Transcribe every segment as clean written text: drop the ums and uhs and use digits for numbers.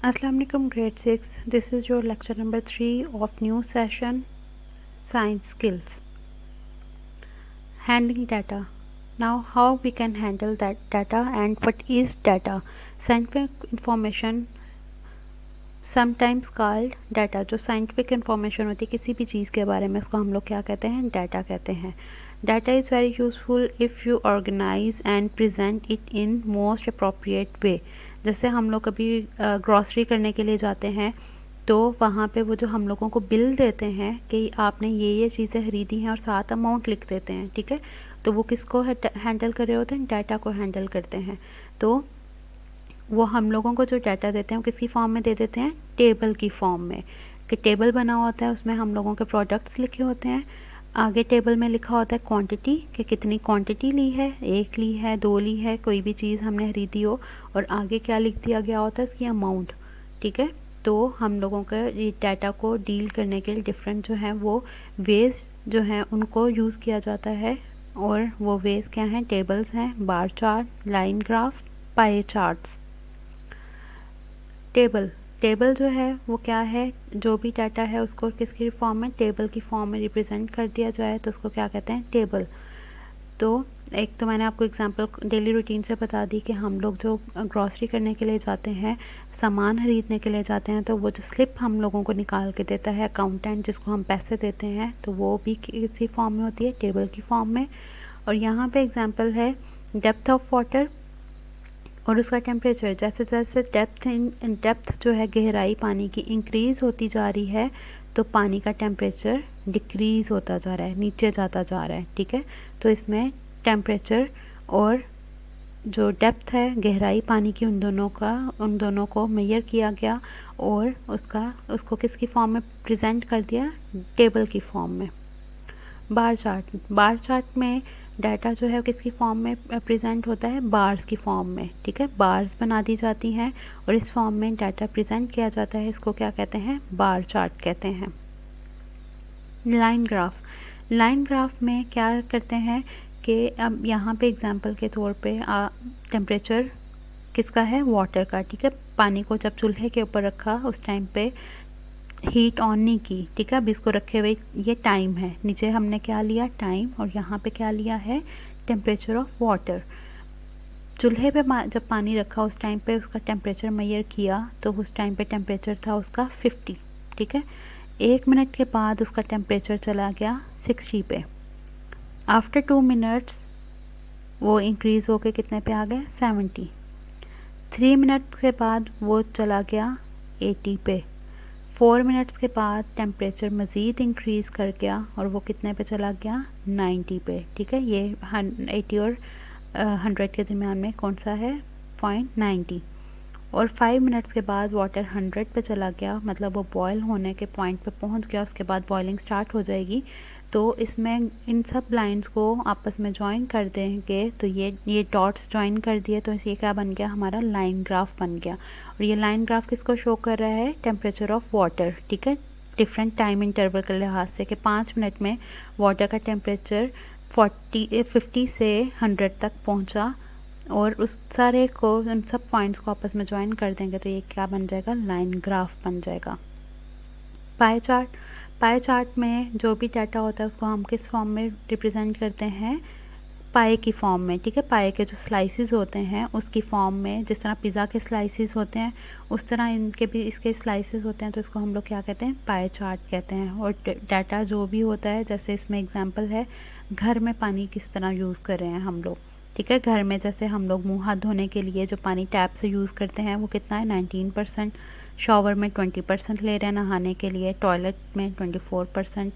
Assalamu alaikum grade 6. This is your lecture number 3 of new session science skills. Handling data. Now how we can handle that data and what is data? Scientific information sometimes called data. जो scientific information होती है किसी भी चीज़ के बारे में उसको हम लोग क्या कहते हैं, data कहते हैं. Data is very useful if you organize and present it in most appropriate way. जैसे हम लोग कभी ग्रॉसरी करने के लिए जाते हैं तो वहाँ पे वो जो हम लोगों को बिल देते हैं कि आपने ये चीज़ें खरीदी हैं और साथ अमाउंट लिख देते हैं, ठीक है. तो वो किसको हैंडल कर रहे होते हैं, डाटा को हैंडल करते हैं. तो वो हम लोगों को जो डाटा देते हैं वो किसकी फॉर्म में दे देते हैं, टेबल की फॉर्म में. कि टेबल बना होता है, उसमें हम लोगों के प्रोडक्ट्स लिखे होते हैं. आगे टेबल में लिखा होता है क्वांटिटी, कि कितनी क्वांटिटी ली है, 1 ली है, 2 ली है, कोई भी चीज़ हमने खरीदी हो. और आगे क्या लिख दिया गया होता है, इसकी अमाउंट, ठीक है. तो हम लोगों का ये डाटा को डील करने के लिए डिफरेंट जो है वो वेज जो हैं उनको यूज़ किया जाता है. और वो वेज क्या हैं, टेबल्स हैं, bar chart, line graph, pie charts. Table जो है वो क्या है, जो भी डाटा है उसको किसकी फॉर्म में, टेबल की फॉर्म में रिप्रेजेंट कर दिया जाए तो उसको क्या कहते हैं, टेबल. तो एक तो मैंने आपको एग्जांपल डेली रूटीन से बता दी कि हम लोग जो ग्रॉसरी करने के लिए जाते हैं, सामान खरीदने के लिए जाते हैं, तो वो जो स्लिप हम लोगों को निकाल के देता है अकाउंटेंट, जिसको हम पैसे देते हैं, तो वो भी किसी फॉर्म में होती है, टेबल की फॉर्म में. और यहाँ पे एग्जांपल है डेप्थ ऑफ वाटर और उसका टेम्परेचर. जैसे जैसे डेप्थ जो है, गहराई पानी की इंक्रीज़ होती जा रही है, तो पानी का टेम्परेचर डिक्रीज़ होता जा रहा है, नीचे जाता जा रहा है, ठीक है. तो इसमें टेम्परेचर और जो डेप्थ है, गहराई पानी की, उन दोनों को मेजर किया गया और उसको किसकी फॉर्म में प्रेजेंट कर दिया, टेबल की फॉर्म में. बार चार्ट में डाटा जो है किसकी फॉर्म में प्रेजेंट होता है, बार्स की फॉर्म में, ठीक है. बार्स बना दी जाती हैं और इस फॉर्म में डाटा प्रेजेंट किया जाता है, इसको क्या कहते हैं, बार चार्ट कहते हैं. लाइन ग्राफ में क्या करते हैं कि अब यहाँ पे एग्जांपल के तौर पे टेम्परेचर किसका है, वाटर का, ठीक है. पानी को जब चूल्हे के ऊपर रखा उस टाइम पे हीट ऑन नहीं की, ठीक है. अब इसको रखे हुए ये टाइम है, नीचे हमने क्या लिया, टाइम, और यहाँ पे क्या लिया है, टेम्परेचर ऑफ वाटर. चूल्हे पे जब पानी रखा उस टाइम पे उसका टेम्परेचर मेजर किया तो उस टाइम पे टेम्परेचर था उसका 50, ठीक है. 1 मिनट के बाद उसका टेम्परेचर चला गया 60 पे. आफ्टर 2 मिनट्स वो इंक्रीज़ होके कितने पे आ गए, 70. 3 मिनट के बाद वो चला गया 80 पे. 4 मिनट्स के बाद टेम्परेचर मज़ीद इंक्रीज़ कर गया और वो कितने पे चला गया, 90 पे, ठीक है. ये 80 और 100 के दरमियान में कौन सा है, 0.90. और 5 मिनट्स के बाद वाटर 100 पे चला गया, मतलब वो बॉयल होने के पॉइंट पे पहुंच गया, उसके बाद बॉइलिंग स्टार्ट हो जाएगी. तो इसमें इन सब लाइंस को आपस में ज्वाइन कर देंगे तो ये डॉट्स ज्वाइन कर दिए तो ये क्या बन गया, हमारा लाइन ग्राफ बन गया. और ये लाइन ग्राफ किसको शो कर रहा है, टेम्परेचर ऑफ वाटर, ठीक है. डिफरेंट टाइम इंटरवल के लिहाज से कि 5 मिनट में वाटर का टेम्परेचर 50 से 100 तक पहुंचा और उस सारे को, उन सब पॉइंट्स को आपस में ज्वाइन कर देंगे तो ये क्या बन जाएगा, लाइन ग्राफ बन जाएगा. पाई चार्ट में जो भी डाटा होता है उसको हम किस फॉर्म में रिप्रेजेंट करते हैं, पाए की फॉर्म में, ठीक है. पाए के जो स्लाइसेस होते हैं उसकी फॉर्म में, जिस तरह पिज़्ज़ा के स्लाइसेस होते हैं उस तरह इनके भी इसके स्लाइसेस होते हैं, तो इसको हम लोग क्या कहते हैं, पाए चार्ट कहते हैं. और डाटा जो भी होता है, जैसे इसमें एग्जांपल है घर में पानी किस तरह यूज़ कर रहे हैं हम लोग, ठीक है. घर में जैसे हम लोग मुँह हाथ धोने के लिए जो पानी टैप से यूज़ करते हैं वो कितना है, 19%. शॉवर में 20% ले रहे हैं नहाने के लिए, टॉयलेट में 24%.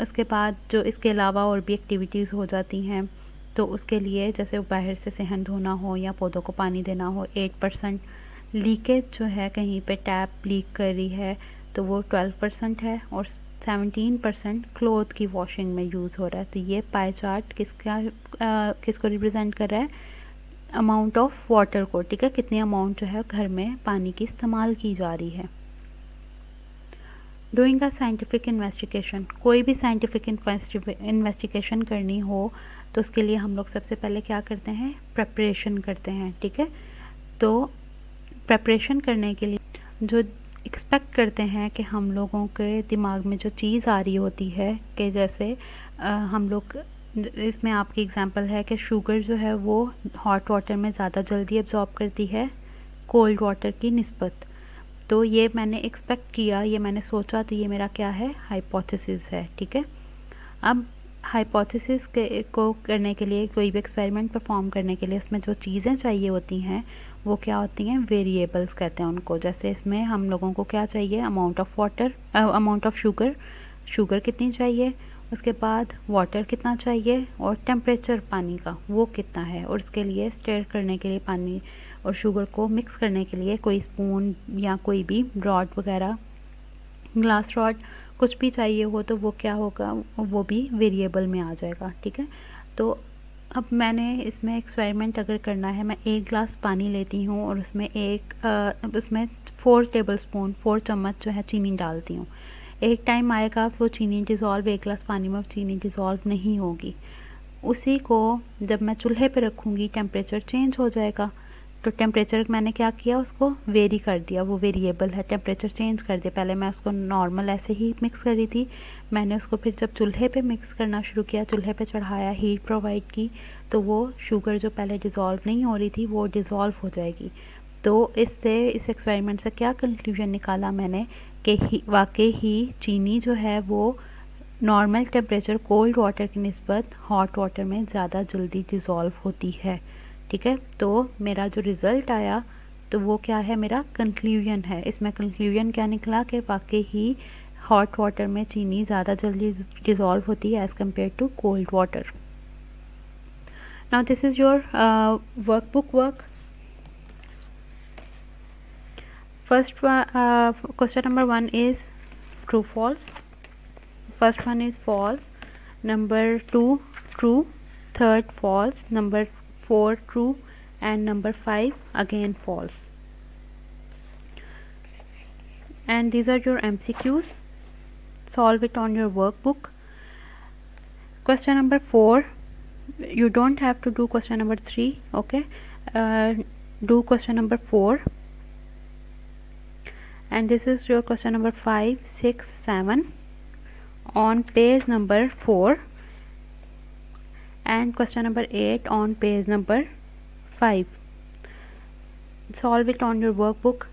उसके बाद जो इसके अलावा और भी एक्टिविटीज़ हो जाती हैं तो उसके लिए जैसे बाहर से सेहन धोना हो या पौधों को पानी देना हो, 8%. लीकेज जो है, कहीं पे टैप लीक कर रही है तो वो 12% है. और 17% क्लोथ की वॉशिंग में यूज़ हो रहा है. तो ये पाई चार्ट किसको रिप्रेजेंट कर रहा है, अमाउंट ऑफ वाटर को, ठीक है. कितनी अमाउंट जो है घर में पानी की इस्तेमाल की जा रही है. डूइंग अ साइंटिफिक इन्वेस्टिगेशन, कोई भी साइंटिफिक इन्वेस्टिगेशन करनी हो तो उसके लिए हम लोग सबसे पहले क्या करते हैं, प्रेपरेशन करते हैं, ठीक है. तो प्रेपरेशन करने के लिए जो एक्सपेक्ट करते हैं कि हम लोगों के दिमाग में जो चीज़ आ रही होती है कि जैसे हम लोग, इसमें आपकी एग्जांपल है कि शुगर जो है वो हॉट वाटर में ज़्यादा जल्दी एब्जॉर्ब करती है कोल्ड वाटर की निस्बत। तो ये मैंने एक्सपेक्ट किया, ये मैंने सोचा, तो ये मेरा क्या है, हाइपोथेसिस है। ठीक है, अब हाइपोथेसिस को करने के लिए, कोई भी एक्सपेरिमेंट परफॉर्म करने के लिए उसमें जो चीज़ें चाहिए होती हैं वो क्या होती हैं, वेरिएबल्स कहते हैं उनको। जैसे इसमें हम लोगों को क्या चाहिए, amount of water, amount of sugar, sugar कितनी चाहिए, उसके बाद वाटर कितना चाहिए, और टेम्परेचर पानी का वो कितना है। और इसके लिए स्टर करने के लिए पानी और शुगर को मिक्स करने के लिए कोई स्पून या कोई भी रॉड वगैरह, ग्लास रॉड, कुछ भी चाहिए हो तो वो क्या होगा, वो भी वेरिएबल में आ जाएगा। ठीक है, तो अब मैंने इसमें एक्सपेरिमेंट अगर करना है, मैं 1 ग्लास पानी लेती हूँ और उसमें उसमें 4 टेबलस्पून 4 चम्मच जो है चीनी डालती हूँ। एक टाइम आएगा वो चीनी डिज़ोल्व, 1 ग्लास पानी में चीनी डिज़ोल्व नहीं होगी। उसी को जब मैं चूल्हे पे रखूँगी टेम्परेचर चेंज हो जाएगा। तो टेम्परेचर मैंने क्या किया, उसको वेरी कर दिया, वो वेरिएबल है, टेम्परेचर चेंज कर दिया। पहले मैं उसको नॉर्मल ऐसे ही मिक्स कर रही थी, मैंने उसको फिर जब चूल्हे पे मिक्स करना शुरू किया, चूल्हे पे चढ़ाया, हीट प्रोवाइड की, तो वो शुगर जो पहले डिज़ोल्व नहीं हो रही थी वो डिज़ोल्व हो जाएगी। तो इससे, इस एक्सपेरिमेंट से क्या कंक्लूजन निकाला मैंने कि वाकई ही चीनी जो है वो नॉर्मल टेम्परेचर कोल्ड वाटर की निस्बत हॉट वाटर में ज़्यादा जल्दी डिज़ोल्व होती है। ठीक है, तो मेरा जो रिज़ल्ट आया तो वो क्या है, मेरा कंक्लूजन है। इसमें कंक्लूजन क्या निकला कि वाकई ही हॉट वाटर में चीनी ज़्यादा जल्दी डिज़ोल्व होती है as compare to cold water. Now this is your workbook work. First question number 1 is true false. First one is false, number 2 true, third false, number 4 true, and number 5 again false. And these are your MCQs. Solve it on your workbook. Question number 4, you don't have to do question number 3. Okay, do question number 4. And this is your question number 5, 6, 7 on page number 4, and question number 8 on page number 5. Solve it on your workbook.